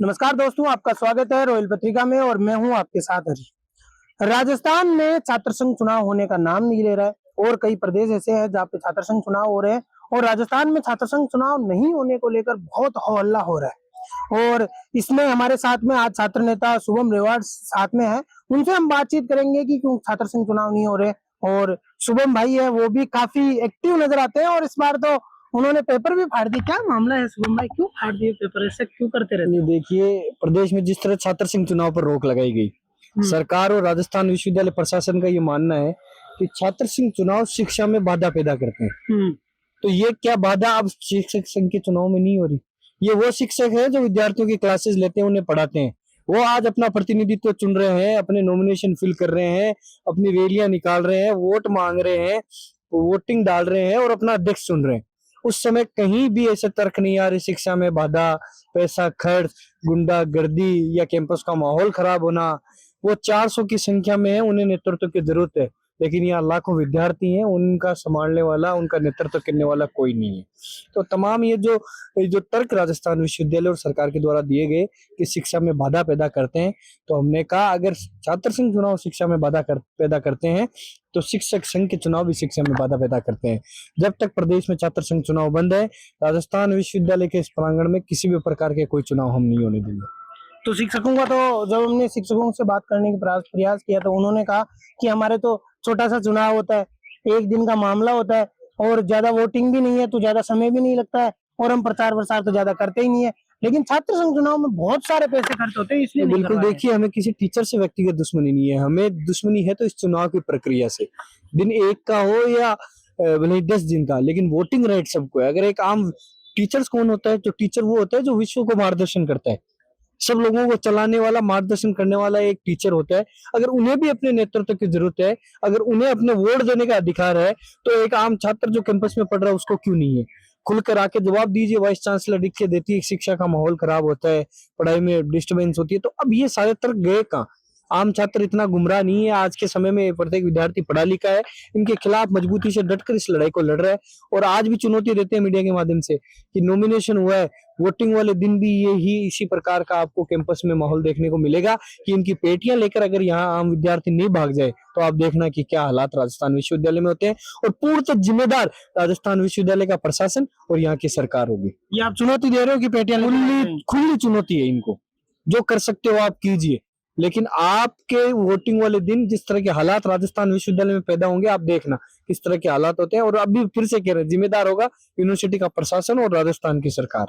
नमस्कार दोस्तों, आपका स्वागत है रॉयल पत्रिका में और मैं हूं आपके साथ हरी। राजस्थान में छात्र संघ चुनाव होने का नाम नहीं ले रहा है और कई प्रदेश ऐसे हैं जहाँ पे छात्र संघ चुनाव हो रहे हैं और राजस्थान में छात्र संघ चुनाव नहीं होने को लेकर बहुत हो हल्ला हो रहा है। और इसमें हमारे साथ में आज छात्र नेता शुभम रेवाड़ साथ में है, उनसे हम बातचीत करेंगे कि क्यों छात्र संघ चुनाव नहीं हो रहे। और शुभम भाई है वो भी काफी एक्टिव नजर आते हैं और इस बार तो उन्होंने पेपर भी फाड़ दी। क्या मामला है शुभम भाई, क्यों फाड़ दिए पेपर, ऐसे क्यों करते रहते नहीं, देखिए, प्रदेश में जिस तरह छात्र संघ चुनाव पर रोक लगाई गई, सरकार और राजस्थान विश्वविद्यालय प्रशासन का ये मानना है कि छात्र संघ चुनाव शिक्षा में बाधा पैदा करते हैं। तो ये क्या बाधा अब शिक्षक संघ के चुनाव में नहीं हो रही? ये वो शिक्षक है जो विद्यार्थियों की क्लासेस लेते हैं, उन्हें पढ़ाते हैं। वो आज अपना प्रतिनिधित्व चुन रहे हैं, अपने नॉमिनेशन फिल कर रहे हैं, अपनी रैलियां निकाल रहे हैं, वोट मांग रहे हैं, वोटिंग डाल रहे हैं और अपना अध्यक्ष चुन रहे हैं। उस समय कहीं भी ऐसे तर्क नहीं आ रहे शिक्षा में बाधा, पैसा खर्च, गुंडागर्दी या कैंपस का माहौल खराब होना। वो 400 की संख्या में है, उन्हें नेतृत्व की जरूरत है, लेकिन यहाँ लाखों विद्यार्थी हैं, उनका संभालने वाला, उनका नेतृत्व करने वाला कोई नहीं है। तो तमाम ये जो तर्क राजस्थान विश्वविद्यालय और सरकार के द्वारा दिए गए कि शिक्षा में बाधा पैदा करते हैं, तो हमने कहा अगर छात्र संघ चुनाव शिक्षा में बाधा पैदा करते हैं तो शिक्षक संघ के चुनाव भी शिक्षा में बाधा पैदा करते हैं। जब तक प्रदेश में छात्र संघ चुनाव बंद है, राजस्थान विश्वविद्यालय के इस प्रांगण में किसी भी प्रकार के कोई चुनाव हम नहीं होने देंगे। तो शिक्षकों का तो जब हमने शिक्षकों से बात करने का प्रयास किया तो उन्होंने कहा कि हमारे तो छोटा सा चुनाव होता है, एक दिन का मामला होता है और ज्यादा वोटिंग भी नहीं है तो ज्यादा समय भी नहीं लगता है और हम प्रचार प्रसार तो ज्यादा करते ही नहीं है। लेकिन छात्र संघ चुनाव में बहुत सारे पैसे खर्च होते हैं, इसलिए बिल्कुल, देखिए, हमें किसी टीचर से व्यक्तिगत दुश्मनी नहीं है, हमें दुश्मनी है तो इस चुनाव की प्रक्रिया से। दिन एक का हो या भले 10 दिन का, लेकिन वोटिंग राइट सबको है। अगर एक आम टीचर्स कौन होता है? जो टीचर वो होता है जो विश्व को मार्गदर्शन करता है, सब लोगों को चलाने वाला, मार्गदर्शन करने वाला एक टीचर होता है। अगर उन्हें भी अपने नेतृत्व की जरूरत है, अगर उन्हें अपने वोट देने का अधिकार है, तो एक आम छात्र जो कैंपस में पढ़ रहा है उसको क्यों नहीं है? खुलकर आके जवाब दीजिए। वाइस चांसलर लिख के देती है, शिक्षा का माहौल खराब होता है, पढ़ाई में डिस्टर्बेंस होती है। तो अब ये सारे तर्क गए कहाँ? आम छात्र इतना गुमराह नहीं है। आज के समय में प्रत्येक विद्यार्थी पढ़ा लिखा है, इनके खिलाफ मजबूती से डटकर इस लड़ाई को लड़ रहा है और आज भी चुनौती देते हैं मीडिया के माध्यम से कि नॉमिनेशन हुआ है, वोटिंग वाले दिन भी यही इसी प्रकार का आपको कैंपस में माहौल देखने को मिलेगा कि इनकी पेटियां लेकर अगर यहाँ आम विद्यार्थी नहीं भाग जाए तो आप देखना कि क्या हालात राजस्थान विश्वविद्यालय में होते हैं। और पूर्णतः जिम्मेदार राजस्थान विश्वविद्यालय का प्रशासन और यहाँ की सरकार होगी। ये आप चुनौती दे रहे हो कि पेटियां खुली चुनौती है इनको, जो कर सकते हो आप कीजिए, लेकिन आपके वोटिंग वाले दिन जिस तरह के हालात राजस्थान विश्वविद्यालय में पैदा होंगे, आप देखना किस तरह के हालात होते हैं। और अभी फिर से कह रहे हैं, जिम्मेदार होगा यूनिवर्सिटी का प्रशासन और राजस्थान की सरकार।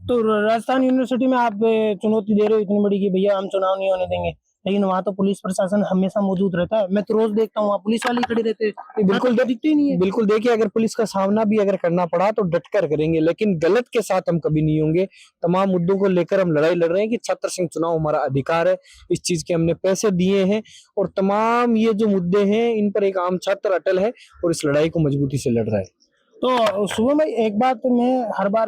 तो राजस्थान यूनिवर्सिटी में आप चुनौती दे रहे हो इतनी बड़ी कि भैया हम चुनाव नहीं होने देंगे, लेकिन वहां तो पुलिस प्रशासन हमेशा मौजूद रहता है। मैं तो रोज देखता हूँ वहाँ पुलिस वाले खड़े रहते हैं, बिल्कुल दिखते ही नहीं है। बिल्कुल, देखिए, अगर पुलिस का सामना भी अगर करना पड़ा तो डटकर करेंगे, लेकिन गलत के साथ हम कभी नहीं होंगे। तमाम मुद्दों को लेकर हम लड़ाई लड़ रहे हैं कि छात्र संघ चुनाव हमारा अधिकार है, इस चीज के हमने पैसे दिए हैं और तमाम ये जो मुद्दे हैं इन पर एक आम छात्र अटल है और इस लड़ाई को मजबूती से लड़ रहा है। तो शुभम भाई, एक बात मैं हर बार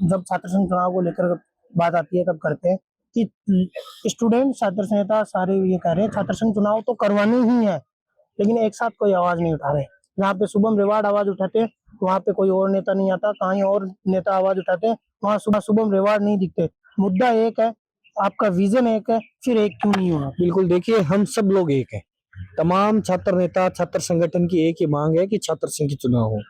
जब छात्र संघ चुनाव को लेकर बात आती है तब करते हैं कि स्टूडेंट छात्र नेता सारे ये कह रहे हैं छात्र संघ चुनाव तो करवाने ही है, लेकिन एक साथ कोई आवाज नहीं उठा रहे। जहाँ पे शुभम रेवाड़ आवाज उठाते हैं वहाँ पे कोई और नेता नहीं आता, कहीं और नेता आवाज उठाते हैं वहाँ शुभम रेवाड़ नहीं दिखते। मुद्दा एक है, आपका विजन एक है, फिर एक क्यों नहीं हुआ? बिल्कुल, देखिए, हम सब लोग एक हैं। तमाम छात्र नेता, छात्र संगठन की एक ही मांग है कि छात्र संघ के चुनाव हो।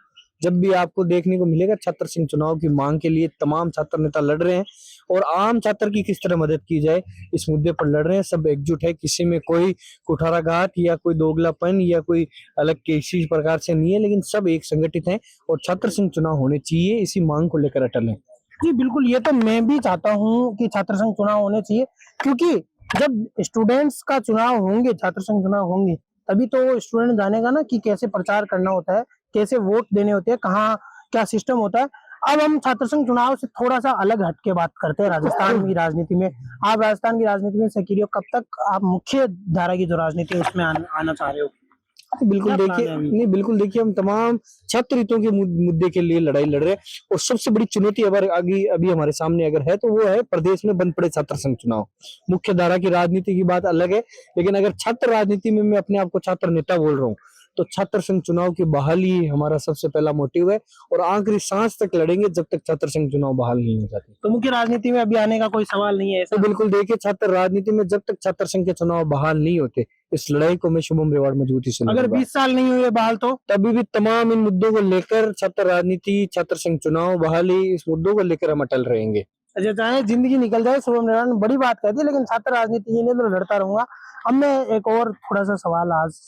जब भी आपको देखने को मिलेगा छात्र संघ चुनाव की मांग के लिए तमाम छात्र नेता लड़ रहे हैं और आम छात्र की किस तरह मदद की जाए इस मुद्दे पर लड़ रहे हैं। सब एकजुट है, किसी में कोई कुठाराघात या कोई दोगलापन या कोई अलग किसी प्रकार से नहीं है, लेकिन सब एक संगठित हैं और छात्र संघ चुनाव होने चाहिए, इसी मांग को लेकर अटल है। जी बिल्कुल, ये तो मैं भी चाहता हूँ कि छात्र संघ चुनाव होने चाहिए, क्योंकि जब स्टूडेंट्स का चुनाव होंगे, छात्र संघ चुनाव होंगे, तभी तो स्टूडेंट जानेगा ना कि कैसे प्रचार करना होता है, कैसे वोट देने होते हैं, कहाँ क्या सिस्टम होता है। अब हम छात्र संघ चुनाव से थोड़ा सा अलग हट के बात करते हैं राजस्थान की राजनीति में। आप राजस्थान की राजनीति में सक्रिय हो, कब तक आप मुख्य धारा की जो राजनीति है उसमें आना चाह रहे हो? बिल्कुल, देखिए, हम तमाम छात्र हितों के मुद्दे के लिए लड़ाई लड़ रहे हैं और सबसे बड़ी चुनौती अगर अभी हमारे सामने अगर है तो वो है प्रदेश में बंद पड़े छात्र संघ चुनाव। मुख्य धारा की राजनीति की बात अलग है, लेकिन अगर छात्र राजनीति में मैं अपने आप को छात्र नेता बोल रहा हूँ, तो छात्र संघ चुनाव की बहाली हमारा सबसे पहला मोटिव है और आखिरी सांस तक लड़ेंगे जब तक छात्र संघ चुनाव बहाल नहीं हो जाते। तो मुख्य राजनीति में अभी आने का कोई सवाल नहीं है तो ऐसा? बिल्कुल देखिए, छात्र राजनीति में जब तक छात्र संघ के चुनाव बहाल नहीं होते, इस लड़ाई को मैं शुभम रेवाड़ मजबूती से अगर लड़ूंगा। 20 साल नहीं हुए बहाल तो? तभी भी तमाम इन मुद्दों को लेकर, छात्र राजनीति, छात्र संघ चुनाव, बहाली, इस मुद्दों को लेकर हम अटल रहेंगे। अच्छा, चाहे जिंदगी निकल जाए, शुभम रेवाड़ ने बड़ी बात कह दी, लेकिन छात्र राजनीति ये नहीं तो लड़ता रहूंगा। अब मैं एक और थोड़ा सा सवाल, आज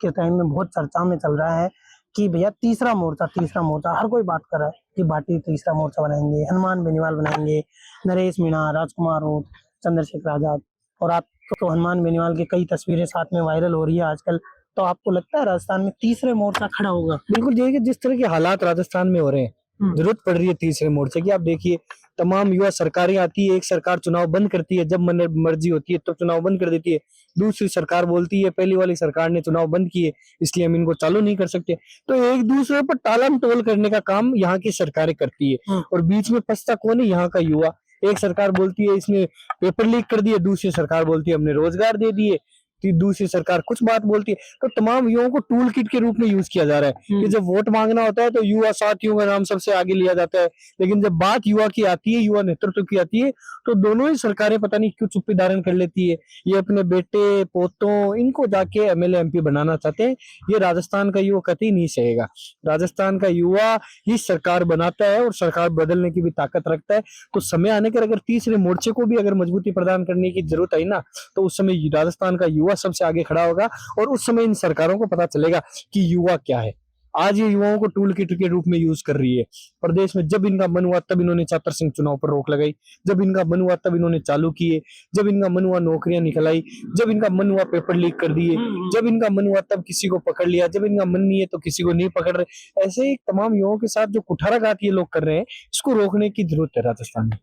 के टाइम में बहुत चर्चा में चल रहा है कि भैया तीसरा मोर्चा हर कोई बात कर रहा है कि भाटी तीसरा मोर्चा बनाएंगे, हनुमान बेनीवाल बनाएंगे, नरेश मीणा, राजकुमार रूट, चंद्रशेखर आजाद, और आप तो हनुमान बेनीवाल की कई तस्वीरें साथ में वायरल हो रही है आजकल। तो आपको लगता है राजस्थान में तीसरे मोर्चा खड़ा होगा? बिल्कुल देखिए, जिस तरह के हालात राजस्थान में हो रहे हैं, जरूरत पड़ रही है तीसरे मोर्चे की। आप देखिए, तमाम युवा सरकारें आती है, एक सरकार चुनाव बंद करती है, जब मन मर्जी होती है तब चुनाव बंद कर देती है। दूसरी सरकार बोलती है पहली वाली सरकार ने चुनाव बंद किए इसलिए हम इनको चालू नहीं कर सकते। तो एक दूसरे पर टालम टोल करने का काम यहाँ की सरकारें करती है और बीच में फंसता कौन है? यहाँ का युवा। एक सरकार बोलती है इसने पेपर लीक कर दिए, दूसरी सरकार बोलती है हमने रोजगार दे दिए, दूसरी सरकार कुछ बात बोलती है। तो तमाम युवाओं को टूल किट के रूप में यूज किया जा रहा है कि जब वोट मांगना होता है तो युवा साथियों का नाम सबसे आगे लिया जाता है, लेकिन जब बात युवा की आती है, युवा नेतृत्व की आती है, तो दोनों ही सरकारें पता नहीं क्यों चुप्पी धारण कर लेती है। ये अपने बेटे पोतों इनको जाके एमएलए एमपी बनाना चाहते हैं। ये राजस्थान का युवा कतई नहीं सहेगा। राजस्थान का युवा ही सरकार बनाता है और सरकार बदलने की भी ताकत रखता है। तो समय आने पर अगर तीसरे मोर्चे को भी अगर मजबूती प्रदान करने की जरूरत आई ना, तो उस समय राजस्थान का युवा सबसे आगे खड़ा होगा और उस समय इन सरकारों को पता चलेगा कि युवा क्या है। आज ये युवाओं को टूल किट के रूप में यूज कर रही है। प्रदेश में जब इनका मन हुआ तब इन्होंने छात्र संघ चुनाव पर रोक लगाई, जब इनका मन हुआ तब इन्होंने चालू किए, जब इनका मन हुआ नौकरियां निकलाई, जब इनका मन हुआ पेपर लीक कर दिए, जब इनका मन हुआ तब किसी को पकड़ लिया, जब इनका मन नहीं है तो किसी को नहीं पकड़ रहे। ऐसे ही तमाम युवाओं के साथ जो कुठाराघात ये लोग कर रहे हैं, इसको रोकने की जरूरत है राजस्थान में।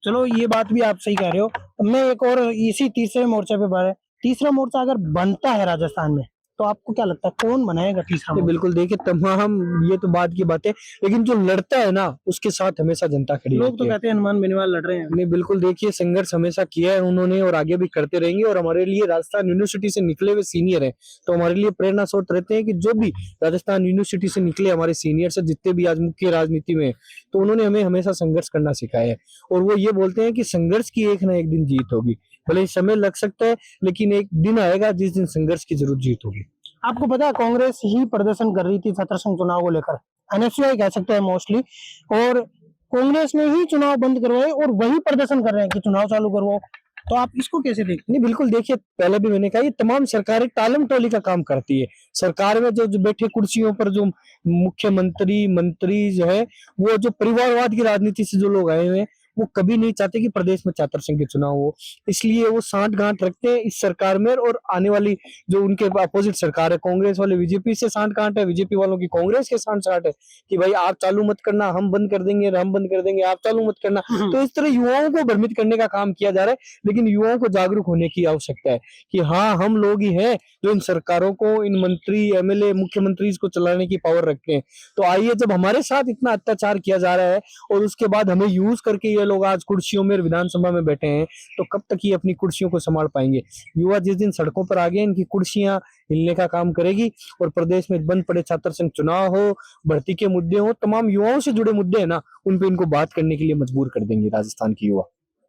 चलो, ये बात भी आप सही कह रहे हो। मैं एक और इसी तीसरे मोर्चे पे बारे, तीसरा मोर्चा अगर बनता है राजस्थान में तो आपको क्या लगता है कौन बनाएगा तीसरा मोर्चा? बिल्कुल देखिए, तमाम ये तो बात की बात है, लेकिन जो लड़ता है ना उसके साथ हमेशा जनता खड़ी लोग रहती तो है। कहते हैं हनुमान बेनीवाल लड़ रहे हैं। नहीं, बिल्कुल देखिए, संघर्ष हमेशा किया है उन्होंने और आगे भी करते रहेंगे। और हमारे लिए राजस्थान यूनिवर्सिटी से निकले हुए सीनियर हैं, तो हमारे लिए प्रेरणा स्रोत रहते हैं कि जो भी राजस्थान यूनिवर्सिटी से निकले हमारे सीनियर से जितने भी आज मुख्य राजनीति में, तो उन्होंने हमें हमेशा संघर्ष करना सिखाया है। और वो ये बोलते हैं कि संघर्ष की एक ना एक दिन जीत होगी, भले ही समय लग सकता है, लेकिन एक दिन आएगा जिस दिन संघर्ष की जरूर जीत होगी। आपको पता है कांग्रेस ही प्रदर्शन कर रही थी छात्र संघ चुनाव को लेकर, एनएसयूआई कह सकते हैं मोस्टली, और कांग्रेस ने ही चुनाव बंद करवाए और वही प्रदर्शन कर रहे हैं कि चुनाव चालू करवाओ। तो आप इसको कैसे देखते हैं? नहीं, बिल्कुल देखिए, पहले भी मैंने कहा ये तमाम सरकारें टालम टोली का काम करती है। सरकार में जो बैठे कुर्सियों पर जो मुख्यमंत्री मंत्री जो है, वो जो परिवारवाद की राजनीति से जो लोग आए हुए हैं, वो कभी नहीं चाहते कि प्रदेश में छात्र संघ के चुनाव हो। इसलिए वो साठ गांठ रखते हैं इस सरकार में, और आने वाली जो उनके अपोजिट सरकार है, कांग्रेस वाले बीजेपी से साठ गांठ है, बीजेपी वालों की कांग्रेस के साठ साठ है कि भाई आप चालू मत करना, हम बंद कर देंगे, हम बंद कर देंगे, आप चालू मत करना। तो इस तरह युवाओं को भ्रमित करने का काम किया जा रहा है, लेकिन युवाओं को जागरूक होने की आवश्यकता है कि हाँ, हम लोग ही हैं जो इन सरकारों को, इन मंत्री एमएलए मुख्यमंत्री को चलाने की पावर रखते हैं। तो आइए, जब हमारे साथ इतना अत्याचार किया जा रहा है और उसके बाद हमें यूज करके ये लोग आज कुर्सियों में विधानसभा में बैठे हैं, तो कब तक ये अपनी कुर्सियों को संभाल पाएंगे? युवा जिस दिन सड़कों पर आ गए, इनकी कुर्सियां हिलने का काम करेगी। और प्रदेश में बंद पड़े छात्र संघ चुनाव हो, भर्ती के मुद्दे हो, तमाम युवाओं से जुड़े मुद्दे है ना, उन पे इनको बात करने के लिए मजबूर कर देंगे राजस्थान की युवा।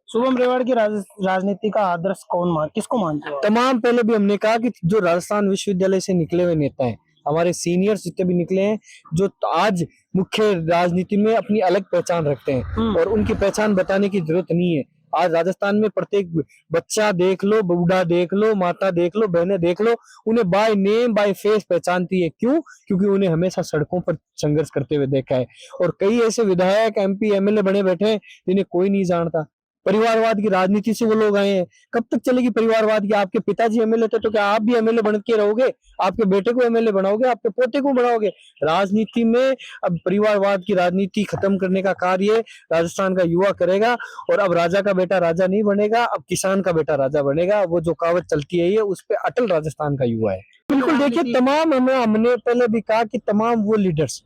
शुभम रेवाड़ की राजनीति का आदर्श किसको मानते हो? तमाम, पहले भी हमने कहा कि जो राजस्थान विश्वविद्यालय से निकले हुए नेता हैं, हमारे सीनियर्स जितने भी निकले हैं, जो आज मुख्य राजनीति में अपनी अलग पहचान रखते हैं, और उनकी पहचान बताने की जरूरत नहीं है। आज राजस्थान में प्रत्येक बच्चा देख लो, बूढ़ा देख लो, माता देख लो, बहनें देख लो, उन्हें बाय नेम बाय फेस पहचानती है। क्यों? क्योंकि उन्हें हमेशा सड़कों पर संघर्ष करते हुए देखा है। और कई ऐसे विधायक एमपी एमएलए बने बैठे हैं जिन्हें कोई नहीं जानता। परिवारवाद की राजनीति से वो लोग आए हैं। कब तक चलेगी परिवारवाद की? आपके पिताजी एमएलए थे तो क्या आप भी एमएलए बन के रहोगे? आपके बेटे को एमएलए बनाओगे? आपके पोते को बनाओगे? राजनीति में अब परिवारवाद की राजनीति खत्म करने का कार्य राजस्थान का युवा करेगा। और अब राजा का बेटा राजा नहीं बनेगा, अब किसान का बेटा राजा बनेगा। वो जो कहावत चलती है, ये उस पर अटल राजस्थान का युवा है। बिल्कुल देखिए, तमाम हमने पहले भी कहा कि तमाम वो लीडर्स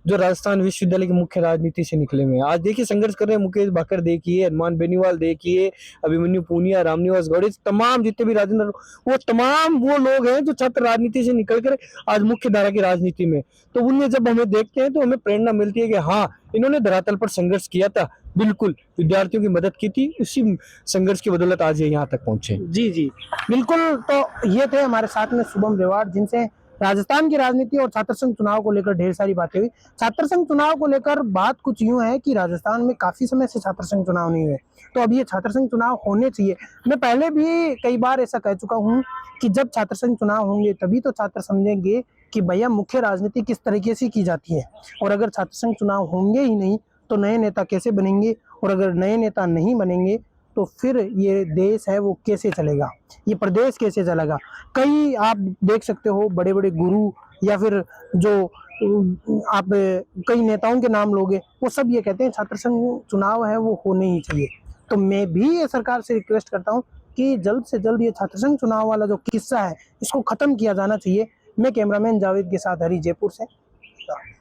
जो राजस्थान विश्वविद्यालय की मुख्य राजनीति से निकले हुए हैं। आज देखिए संघर्ष कर रहे हैं मुकेश भाकर देखिए, हनुमान बेनीवाल देखिए, अभिमन्यु पूनिया, रामनिवास गौड़, तमाम जितने भी राजेंद्र, वो तमाम वो लोग हैं जो छात्र राजनीति से निकल कर आज मुख्य धारा की राजनीति में। तो उन्हें जब हमें देखते हैं तो हमें प्रेरणा मिलती है कि हाँ, इन्होंने धरातल पर संघर्ष किया था, बिल्कुल विद्यार्थियों की मदद की थी, उसी संघर्ष की बदौलत आज ये यहाँ तक पहुंचे। जी जी बिल्कुल। तो ये थे हमारे साथ में शुभम रेवाड़, जिनसे राजस्थान की राजनीति और छात्र संघ चुनाव को लेकर ढेर सारी बातें हुई। छात्र संघ चुनाव को लेकर बात कुछ यूं है कि राजस्थान में काफी समय से छात्र संघ चुनाव नहीं हुए, तो अब ये छात्र संघ चुनाव होने चाहिए। मैं पहले भी कई बार ऐसा कह चुका हूँ कि जब छात्र संघ चुनाव होंगे तभी तो छात्र समझेंगे कि भैया मुख्य राजनीति किस तरीके से की जाती है। और अगर छात्र संघ चुनाव होंगे ही नहीं तो नए नेता कैसे बनेंगे, और अगर नए नेता नहीं बनेंगे तो फिर ये देश है वो कैसे चलेगा, ये प्रदेश कैसे चलेगा। कई आप देख सकते हो बड़े बड़े गुरु या फिर जो आप कई नेताओं के नाम लोगे, वो सब ये कहते हैं छात्र संघ चुनाव है वो होने ही चाहिए। तो मैं भी ये सरकार से रिक्वेस्ट करता हूँ कि जल्द से जल्द ये छात्र संघ चुनाव वाला जो किस्सा है इसको खत्म किया जाना चाहिए। मैं कैमरामैन जावेद के साथ हरी, जयपुर से।